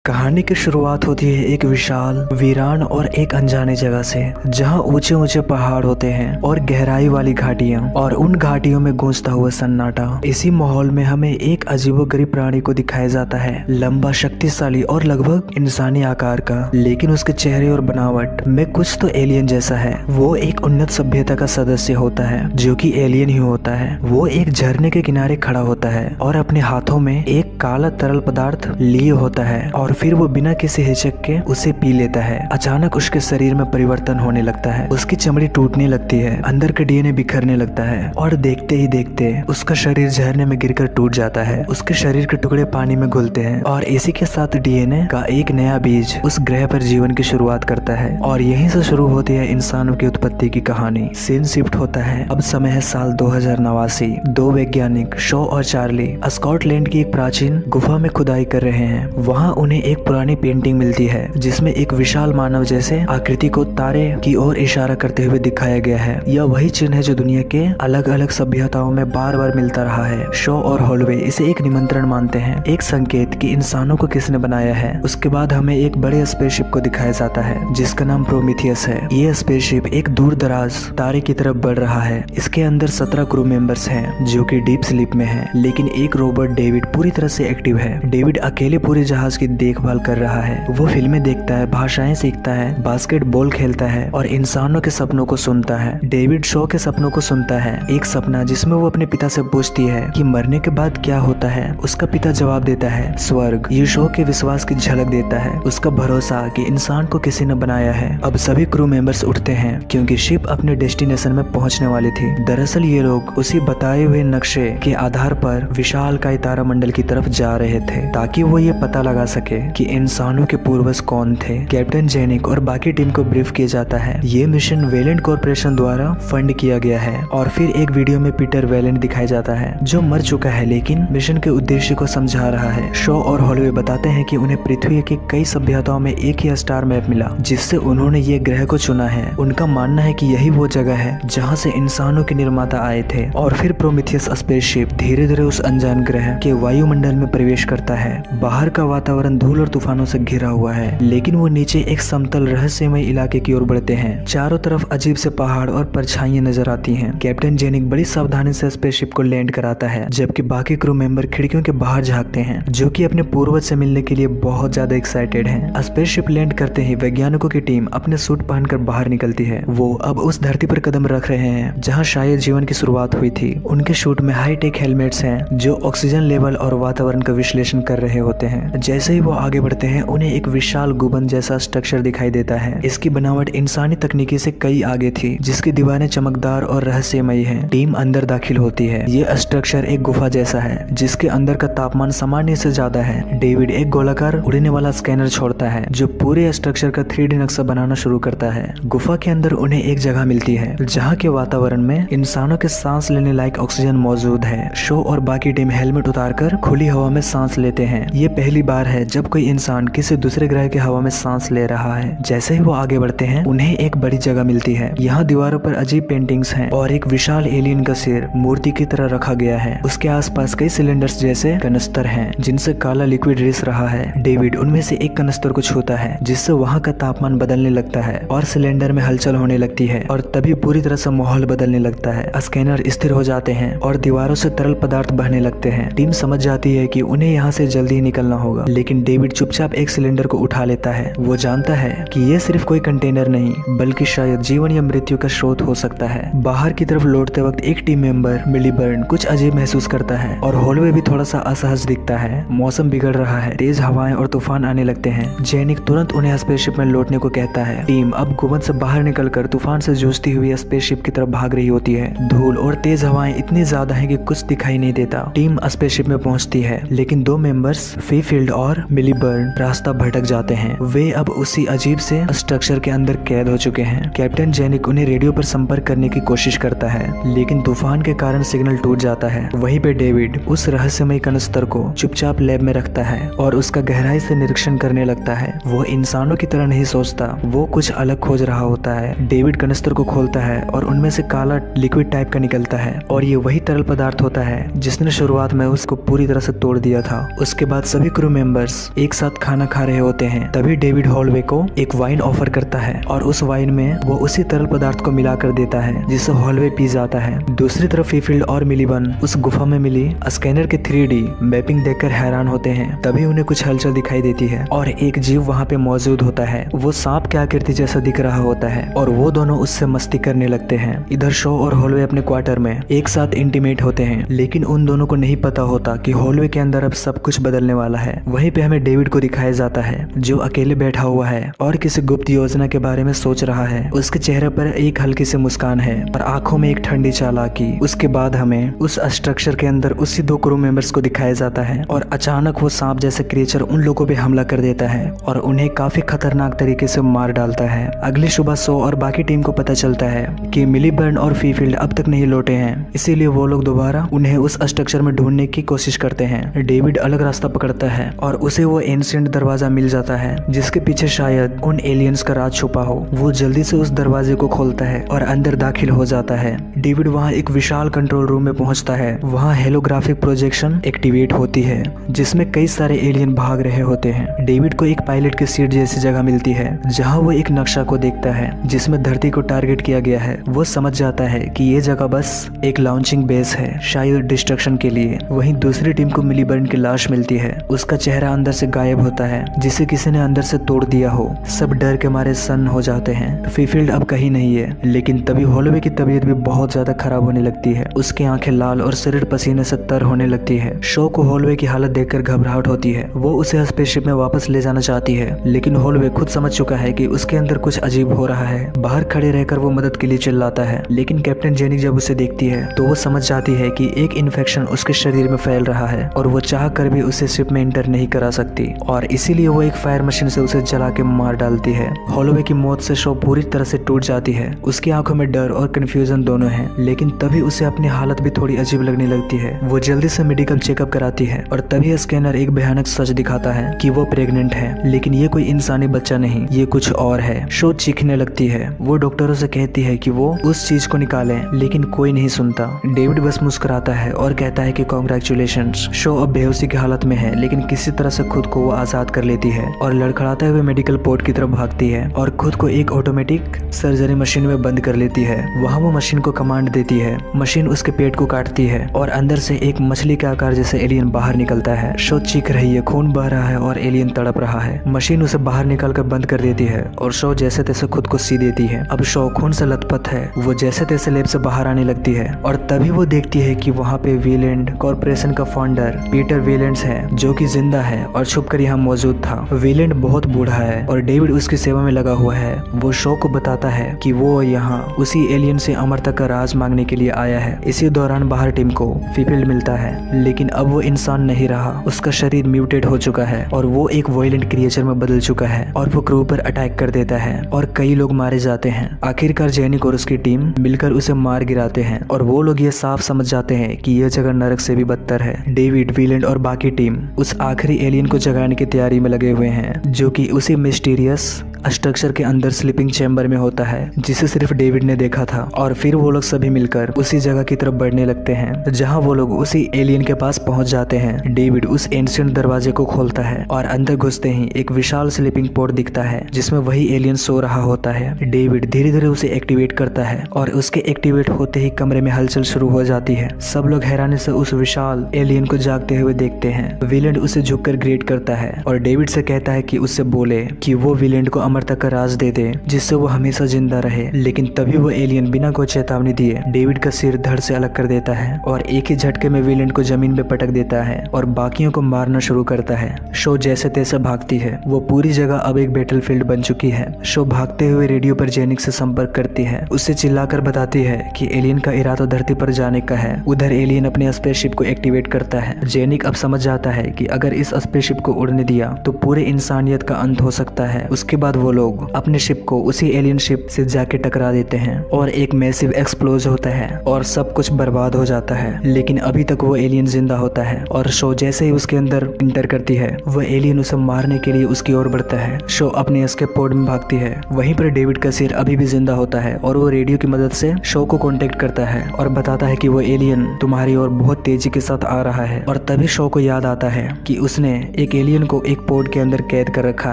कहानी की शुरुआत होती है एक विशाल, वीरान और एक अनजाने जगह से, जहां ऊंचे ऊंचे पहाड़ होते हैं और गहराई वाली घाटियां, और उन घाटियों में गूंजता हुआ सन्नाटा। इसी माहौल में हमें एक अजीबोगरीब प्राणी को दिखाया जाता है, लंबा, शक्तिशाली और लगभग इंसानी आकार का, लेकिन उसके चेहरे और बनावट में कुछ तो एलियन जैसा है। वो एक उन्नत सभ्यता का सदस्य होता है, जो कि एलियन ही होता है। वो एक झरने के किनारे खड़ा होता है और अपने हाथों में एक काला तरल पदार्थ लिए होता है, और फिर वो बिना किसी हिचक के उसे पी लेता है। अचानक उसके शरीर में परिवर्तन होने लगता है, उसकी चमड़ी टूटने लगती है, अंदर का डीएनए बिखरने लगता है, और देखते ही देखते उसका शरीर झरने में गिरकर टूट जाता है। उसके शरीर के टुकड़े पानी में घुलते हैं, और इसी के साथ डीएनए का एक नया बीज उस ग्रह पर जीवन की शुरुआत करता है। और यहीं से शुरू होती है इंसानों की उत्पत्ति की कहानी। सीन शिफ्ट होता है। अब समय है साल 2089। दो वैज्ञानिक शो और चार्ली स्कॉटलैंड की एक प्राचीन गुफा में खुदाई कर रहे हैं। वहाँ उन्हें एक पुरानी पेंटिंग मिलती है, जिसमें एक विशाल मानव जैसे आकृति को तारे की ओर इशारा करते हुए दिखाया गया है। यह वही चिन्ह है जो दुनिया के अलग अलग सभ्यताओं में बार बार मिलता रहा है। शो और हॉलवे इसे एक निमंत्रण मानते हैं, एक संकेत कि इंसानों को किसने बनाया है। उसके बाद हमें एक बड़े स्पेसशिप को दिखाया जाता है, जिसका नाम प्रोमीथियस है। ये स्पेसशिप एक दूर दराज तारे की तरफ बढ़ रहा है। इसके अंदर 17 क्रू मेंबर्स हैं, जो कि डीप स्लीप में हैं, लेकिन एक रोबोट डेविड पूरी तरह से एक्टिव है। डेविड अकेले पूरे जहाज की देखभाल कर रहा है। वो फिल्में देखता है, भाषाएं सीखता है, बास्केटबॉल खेलता है और इंसानों के सपनों को सुनता है। डेविड शो के सपनों को सुनता है, एक सपना जिसमें वो अपने पिता से पूछती है कि मरने के बाद क्या होता है। उसका पिता जवाब देता है स्वर्ग। ये शो के विश्वास की झलक देता है, उसका भरोसा कि इंसान को किसी ने बनाया है। अब सभी क्रू मेंबर्स उठते हैं, क्योंकि शिप अपने डेस्टिनेशन में पहुंचने वाली थी। दरअसल ये लोग उसी बताए हुए नक्शे के आधार पर विशालकाय तारामंडल की तरफ जा रहे थे, ताकि वो ये पता लगा सके कि इंसानों के पूर्वज कौन थे। कैप्टन जेनिक और बाकी टीम को ब्रीफ किया जाता है। ये मिशन वेलेंट कॉर्पोरेशन द्वारा फंड किया गया है। और फिर एक वीडियो में पीटर वेलेंट दिखाया जाता है, जो मर चुका है लेकिन मिशन के उद्देश्य को समझा रहा है। शो और हॉलवे बताते हैं कि उन्हें पृथ्वी की कई सभ्यताओं में एक ही स्टार मैप मिला, जिससे उन्होंने ये ग्रह को चुना है। उनका मानना है कि यही वो जगह है जहाँ से इंसानों के निर्माता आए थे। और फिर प्रोमीथियस स्पेसशिप धीरे धीरे उस अनजान ग्रह के वायुमंडल में प्रवेश करता है। बाहर का वातावरण धूल और तूफानों से घिरा हुआ है, लेकिन वो नीचे एक समतल रहस्यमय इलाके की ओर बढ़ते हैं। चारों तरफ अजीब से पहाड़ और परछाइयां नजर आती हैं। कैप्टन जेनिक बड़ी सावधानी से स्पेसशिप को लैंड कराता है, जबकि बाकी क्रू मेंबर खिड़कियों के बाहर झांकते हैं, जो कि अपने पूर्वज से मिलने के लिए बहुत ज्यादा एक्साइटेड हैं। स्पेसशिप लैंड करते ही वैज्ञानिकों की टीम अपने सूट पहनकर बाहर निकलती है। वो अब उस धरती पर कदम रख रहे हैं जहाँ शायद जीवन की शुरुआत हुई थी। उनके सूट में हाईटेक हेलमेट्स हैं, जो ऑक्सीजन लेवल और वातावरण का विश्लेषण कर रहे होते हैं। जैसे ही वो आगे बढ़ते हैं, उन्हें एक विशाल गुंबद जैसा स्ट्रक्चर दिखाई देता है। इसकी बनावट इंसानी तकनीकी से कई आगे थी, जिसकी दीवारें चमकदार और रहस्यमयी हैं। टीम अंदर दाखिल होती है। ये स्ट्रक्चर एक गुफा जैसा है, जिसके अंदर का तापमान सामान्य से ज्यादा है। डेविड एक गोलाकार उड़ने वाला स्कैनर छोड़ता है, जो पूरे स्ट्रक्चर का 3D नक्शा बनाना शुरू करता है। गुफा के अंदर उन्हें एक जगह मिलती है, जहाँ के वातावरण में इंसानों के सांस लेने लायक ऑक्सीजन मौजूद है। शो और बाकी टीम हेलमेट उतारकर खुली हवा में सांस लेते हैं। ये पहली बार है जब कोई इंसान किसी दूसरे ग्रह की हवा में सांस ले रहा है। जैसे ही वो आगे बढ़ते हैं, उन्हें एक बड़ी जगह मिलती है। यहाँ दीवारों पर अजीब पेंटिंग्स हैं और एक विशाल एलियन का सिर मूर्ति की तरह रखा गया है। उसके आसपास कई सिलेंडर्स जैसे कनस्तर हैं, जिनसे काला लिक्विड रिस रहा है। डेविड उनमें से एक कनस्तर को छूता है, जिससे वहाँ का तापमान बदलने लगता है और सिलेंडर में हलचल होने लगती है, और तभी पूरी तरह से माहौल बदलने लगता है। स्कैनर स्थिर हो जाते हैं और दीवारों से तरल पदार्थ बहने लगते हैं। टीम समझ जाती है कि उन्हें यहाँ से जल्दी ही निकलना होगा, लेकिन डेविड चुपचाप एक सिलेंडर को उठा लेता है। वो जानता है कि ये सिर्फ कोई कंटेनर नहीं, बल्कि शायद जीवन या मृत्यु का स्रोत हो सकता है। बाहर की तरफ लौटते वक्त एक टीम मेंबर मिलीबर्न कुछ अजीब महसूस करता है, और हॉलवे भी थोड़ा सा असहज दिखता है। मौसम बिगड़ रहा है, तेज हवाएं और तूफान आने लगते हैं। जेनिक तुरंत उन्हें स्पेसशिप में लौटने को कहता है। टीम अब गुंबद से बाहर निकलकर तूफान से जूझती हुई स्पेसशिप की तरफ भाग रही होती है। धूल और तेज हवाएं इतनी ज्यादा है कि कुछ दिखाई नहीं देता। टीम स्पेसशिप में पहुंचती है, लेकिन दो मेंबर्स फीफील्ड और मिलीबर्न रास्ता भटक जाते हैं। वे अब उसी अजीब से स्ट्रक्चर के अंदर कैद हो चुके हैं। कैप्टन जेनिक उन्हें रेडियो पर संपर्क करने की कोशिश करता है, लेकिन तूफान के कारण सिग्नल टूट जाता है। वहीं पे डेविड उस रहस्यमय कनस्तर को चुपचाप लैब में रखता है और उसका गहराई से निरीक्षण करने लगता है। वो इंसानों की तरह नहीं सोचता, वो कुछ अलग खोज रहा होता है। डेविड कनस्तर को खोलता है और उनमें से काला लिक्विड टाइप का निकलता है, और ये वही तरल पदार्थ होता है जिसने शुरुआत में उसको पूरी तरह से तोड़ दिया था। उसके बाद सभी क्रू मेंबर्स एक साथ खाना खा रहे होते हैं, तभी डेविड हॉलवे को एक वाइन ऑफर करता है और उस वाइन में वो उसी तरल पदार्थ को मिलाकर देता है जिसे हॉलवे पी जाता है। दूसरी तरफ फीफील्ड और मिलीबन उस गुफा में मिली स्कैनर के 3D मैपिंग देखकर हैरान होते हैं। तभी उन्हें कुछ हलचल दिखाई देती है और एक जीव वहाँ पे मौजूद होता है। वो सांप की आकृति जैसा दिख रहा होता है और वो दोनों उससे मस्ती करने लगते हैं। इधर शो और हॉलवे अपने क्वार्टर में एक साथ इंटीमेट होते हैं, लेकिन उन दोनों को नहीं पता होता कि हॉलवे के अंदर अब सब कुछ बदलने वाला है। वहीं पे हमें डेविड को दिखाया जाता है जो अकेले बैठा हुआ है और किसी गुप्त योजना के बारे में सोच रहा है। उसके चेहरे पर एक हल्की सी मुस्कान है और आंखों में एक ठंडी चालाकी। उसके बाद हमें उस स्ट्रक्चर के अंदर उसी 2 क्रू मेंबर्स को दिखाया जाता है और अचानक वो सांप जैसे क्रिएचर उन लोगों पे हमला कर देता है और उन्हें काफी खतरनाक तरीके से मार डालता है। अगली सुबह शो और बाकी टीम को पता चलता है कि मिलीबर्न और फीफील्ड अब तक नहीं लौटे हैं, इसीलिए वो लोग दोबारा उन्हें उस स्ट्रक्चर में ढूंढने की कोशिश करते हैं। डेविड अलग रास्ता पकड़ता है और उसे वो एंशिएंट दरवाजा मिल जाता है जिसके पीछे शायद उन एलियंस का राज छुपा हो। वो जल्दी से उस दरवाजे को खोलता है और अंदर दाखिल हो जाता है। डेविड वहाँ एक विशाल कंट्रोल रूम में पहुंचता है। वहाँ हेलोग्राफिक प्रोजेक्शन एक्टिवेट होती है जिसमें कई सारे एलियन भाग रहे होते हैं। डेविड को एक पायलट की सीट जैसी जगह मिलती है जहाँ वो एक नक्शा को देखता है जिसमें धरती को टारगेट किया गया है। वो समझ जाता है कि ये जगह बस एक लॉन्चिंग बेस है, शायद डिस्ट्रक्शन के लिए। वहीं दूसरी टीम को मिलीबर्न की लाश मिलती है। उसका चेहरा अंदर से गायब होता है जिसे किसी ने अंदर से तोड़ दिया हो। सब डर के मारे सन्न हो जाते हैं। फीफील्ड अब कहीं नहीं है, लेकिन तभी हॉलवे की तबीयत भी बहुत ज्यादा खराब होने लगती है। उसकी आंखें लाल और शरीर पसीने से तर होने लगती है। शो को हॉलवे की हालत देखकर घबराहट होती है। वो उसे स्पेसशिप में वापस ले जाना चाहती है, लेकिन हॉलवे खुद समझ चुका है कि उसके अंदर कुछ अजीब हो रहा है। बाहर खड़े रहकर वो मदद के लिए चिल्लाता है, लेकिन कैप्टन जेनिक जब उसे देखती है तो वो समझ जाती है कि एक इन्फेक्शन उसके शरीर में फैल रहा है और वो चाह कर भी उसे शिप में इंटर नहीं करा सकती और इसीलिए वो एक फायर मशीन से उसे जला के मार डालती है। हॉलवे की मौत से शो पूरी तरह से टूट जाती है। उसकी आंखों में डर और कंफ्यूजन दोनों हैं, लेकिन तभी उसे अपनी हालत भी थोड़ी अजीब लगने लगती है। वो जल्दी से मेडिकल चेकअप कराती है और तभी स्कैनर एक भयानक सच दिखाता है कि वो प्रेग्नेंट है, लेकिन ये कोई इंसानी बच्चा नहीं, ये कुछ और है। शो चीखने लगती है। वो डॉक्टरों से कहती है कि वो उस चीज को निकालें, लेकिन कोई नहीं सुनता। डेविड बस मुस्कुराता है और कहता है कि कांग्रेचुलेशंस। शो अब बेहोशी की हालत में है, लेकिन किसी तरह से खुद को वो आजाद कर लेती है और लड़खड़ाते हुए मेडिकल पोर्ट की तरफ भागती है और खुद को एक ऑटोमेटिक सर्जरी मशीन में बंद कर लेती है। वहाँ वो मशीन को कमांड देती है। मशीन उसके पेट को काटती है और अंदर से एक मछली के आकार जैसे एलियन बाहर निकलता है। शो चीख रही है, खून बह रहा है और एलियन तड़प रहा है। मशीन उसे बाहर निकाल कर बंद कर देती है और शो जैसे तैसे खुद को सी देती है। अब शो खून से लथपथ है। वो जैसे तैसे लैब से बाहर आने लगती है और तभी वो देखती है कि वहाँ पे वीलैंड कॉर्पोरेशन का फाउंडर पीटर वीलैंड्स है, जो कि जिंदा है और छुपकर यहाँ मौजूद था। वीलैंड बहुत बूढ़ा है और डेविड उसकी सेवा में लगा हुआ है। वो शो को बताता है कि वो यहाँ उसी एलियन से अमरता का राज मांगने के लिए आया है। इसी दौरान बाहर टीम को फीफील्ड मिलता है, लेकिन अब वो इंसान नहीं रहा। उसका शरीर म्यूटेट हो चुका है और वो एक वायलेंट क्रिएचर में बदल चुका है और वो क्रू पर अटैक कर देता है और कई लोग मारे जाते हैं। आखिरकार जेनिक और उसकी टीम मिलकर उसे मार गिराते हैं और वो लोग ये साफ समझ जाते हैं कि यह जगह नरक से भी बदतर है। डेविड, वीलैंड और बाकी टीम उस आखिरी एलियन को जगाने की तैयारी में लगे हुए हैं, जो कि उसी मिस्टीरियस स्ट्रक्चर के अंदर स्लीपिंग चैम्बर में होता है, जिसे सिर्फ डेविड ने देखा था। और फिर वो लोग सभी मिलकर उसी जगह की तरफ बढ़ने लगते हैं जहां वो लोग उसी एलियन के पास पहुंच जाते हैं। डेविड उस एंशिएंट दरवाजे को खोलता है और अंदर घुसते ही एक विशाल स्लीपिंग पोर्ट दिखता है जिसमें वही एलियन सो रहा होता है। डेविड धीरे धीरे उसे एक्टिवेट करता है और उसके एक्टिवेट होते ही कमरे में हलचल शुरू हो जाती है। सब लोग हैरानी से उस विशाल एलियन को जागते हुए देखते हैं। वीलैंड उसे झुककर ग्रेट करता है और डेविड से कहता है कि उससे बोले कि वो वीलैंड को अमरता का राज दे दे, जिससे वो हमेशा जिंदा रहे। लेकिन तभी वो एलियन बिना कोई चेतावनी दिए डेविड का सिर धड़ से अलग कर देता है और एक ही झटके में वीलैंड को जमीन पे पटक देता है और बाकियों को मारना शुरू करता है। शो जैसे तैसे भागती है। वो पूरी जगह अब एक बैटलफील्ड बन चुकी है। शो भागते हुए रेडियो पर जेनिक से संपर्क करती है। उससे चिल्लाकर बताती है कि एलियन का इरादा धरती पर जाने का है। उधर एलियन अपने स्पेसशिप को एक्टिवेट करता है। जेनिक अब समझ जाता है कि अगर इस स्पेसशिप को उड़ने दिया तो पूरे इंसानियत का अंत हो सकता है। उसके बाद वो लोग अपने शिप को उसी एलियन शिप से जाके टकरा देते हैं और एक मैसिव एक्सप्लोज होता है और सब कुछ बर्बाद हो जाता है। लेकिन अभी तक वो एलियन जिंदा होता है और शो जैसे ही उसके अंदर इंटर करती है वह एलियन उसे मारने के लिए उसकी ओर बढ़ता है। शो अपने एस्केप पोड में भागती है। वहीं पर डेविड का सिर अभी भी जिंदा होता है और वो रेडियो की मदद से शो को कांटेक्ट करता है और बताता है कि वो एलियन तुम्हारी ओर बहुत तेजी के साथ आ रहा है। और तभी शो को याद आता है कि उसने एक एलियन को एक पोड के अंदर कैद कर रखा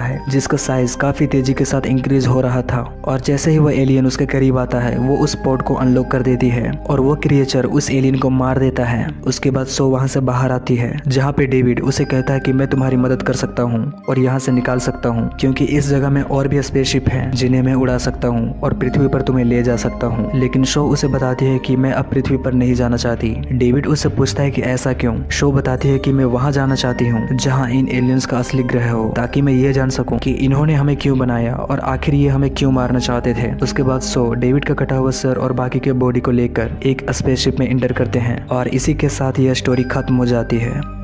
है जिसका साइज काफी तेजी के साथ इंक्रीज हो रहा था। और जैसे ही वो एलियन उसके करीब आता है वो उस पोड को अनलॉक कर देती है और वो क्रिएचर उस एलियन को मार देता है। उसके बाद शो वहाँ से बाहर आती है जहाँ पे डेविड उसे कहता है कि मैं तुम्हारी मदद कर सकता हूँ और यहाँ से निकाल सकता हूँ क्योंकि इस जगह में और भी स्पेसशिप हैं जिन्हें मैं उड़ा सकता हूँ और पृथ्वी पर तुम्हें ले जा सकता हूँ। लेकिन शो उसे बताती है कि मैं अब पृथ्वी पर नहीं जाना चाहती। डेविड उससे पूछता है कि ऐसा क्यों। शो बताती है कि मैं वहाँ जाना चाहती हूँ जहाँ इन एलियंस का असली ग्रह हो ताकि मैं ये जान सकूँ कि इन्होंने हमें क्यों बनाया और आखिर ये हमें क्यों मारना चाहते थे। उसके बाद शो डेविड का कटा हुआ सर और बाकी के बॉडी को लेकर एक स्पेसशिप में इंटर करते हैं और इसी के साथ यह स्टोरी खत्म हो जाती है।